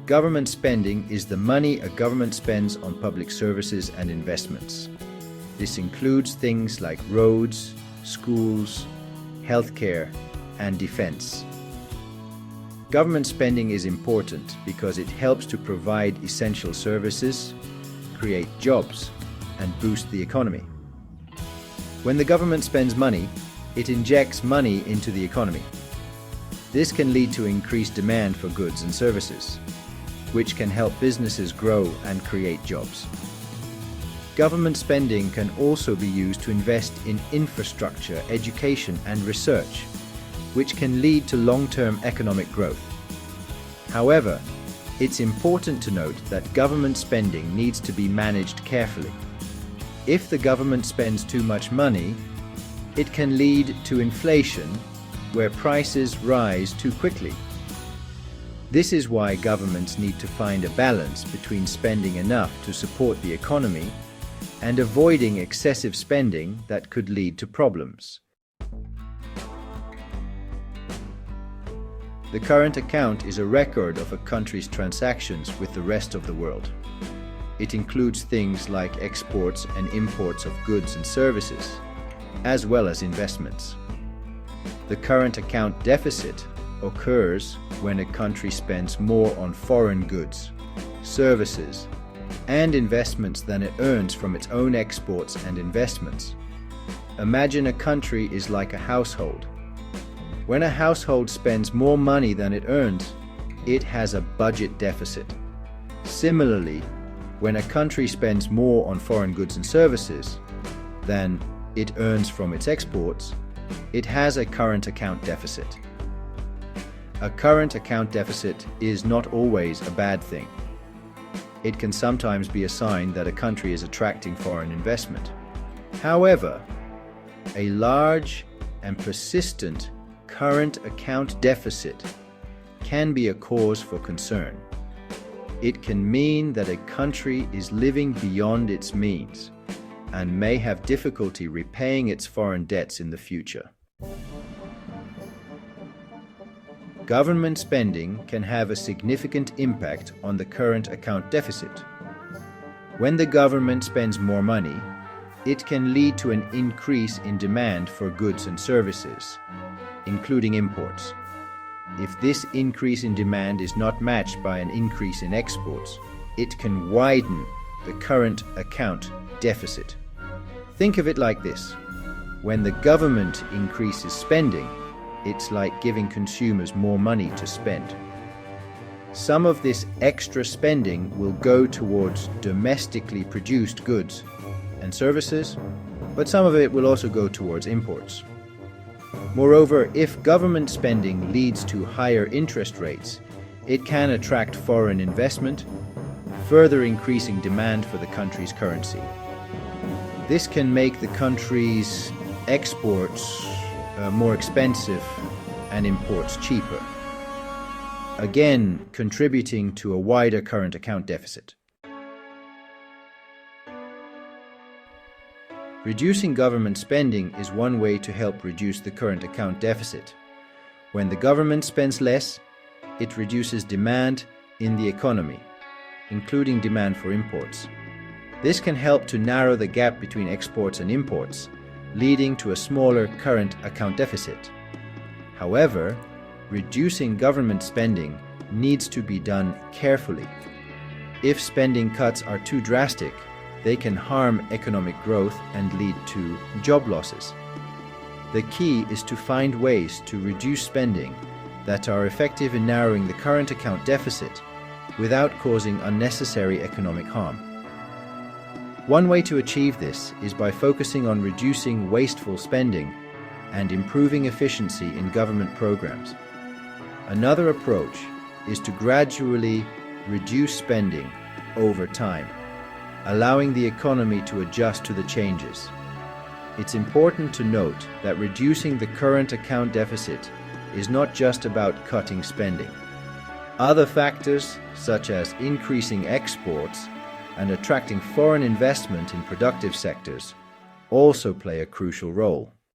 Government spending is the money a government spends on public services and investments. This includes things like roads, schools, healthcare, and defense. Government spending is important because it helps to provide essential services, create jobs, and boost the economy. When the government spends money, it injects money into the economy. This can lead to increased demand for goods and services, which can help businesses grow and create jobs. Government spending can also be used to invest in infrastructure, education, and research, which can lead to long-term economic growth. However, it's important to note that government spending needs to be managed carefully. If the government spends too much money, it can lead to inflation, where prices rise too quickly. This is why governments need to find a balance between spending enough to support the economy and avoiding excessive spending that could lead to problems. The current account is a record of a country's transactions with the rest of the world. It includes things like exports and imports of goods and services, as well as investments. The current account deficit occurs when a country spends more on foreign goods, services, and investments than it earns from its own exports and investments. Imagine a country is like a household. When a household spends more money than it earns, it has a budget deficit. Similarly, when a country spends more on foreign goods and services than it earns from its exports, it has a current account deficit. A current account deficit is not always a bad thing. It can sometimes be a sign that a country is attracting foreign investment. However, a large and persistent current account deficit can be a cause for concern. It can mean that a country is living beyond its means and may have difficulty repaying its foreign debts in the future. Government spending can have a significant impact on the current account deficit. When the government spends more money, it can lead to an increase in demand for goods and services, including imports. If this increase in demand is not matched by an increase in exports, it can widen the current account deficit. Think of it like this. When the government increases spending, it's like giving consumers more money to spend. Some of this extra spending will go towards domestically produced goods and services, but some of it will also go towards imports. Moreover, if government spending leads to higher interest rates, it can attract foreign investment, further increasing demand for the country's currency. This can make the country's exports more expensive and imports cheaper, again contributing to a wider current account deficit. Reducing government spending is one way to help reduce the current account deficit. When the government spends less, it reduces demand in the economy, including demand for imports. This can help to narrow the gap between exports and imports, leading to a smaller current account deficit. However, reducing government spending needs to be done carefully. If spending cuts are too drastic, they can harm economic growth and lead to job losses. The key is to find ways to reduce spending that are effective in narrowing the current account deficit without causing unnecessary economic harm. One way to achieve this is by focusing on reducing wasteful spending and improving efficiency in government programs. Another approach is to gradually reduce spending over time, allowing the economy to adjust to the changes. It's important to note that reducing the current account deficit is not just about cutting spending. Other factors, such as increasing exports and attracting foreign investment in productive sectors, also play a crucial role.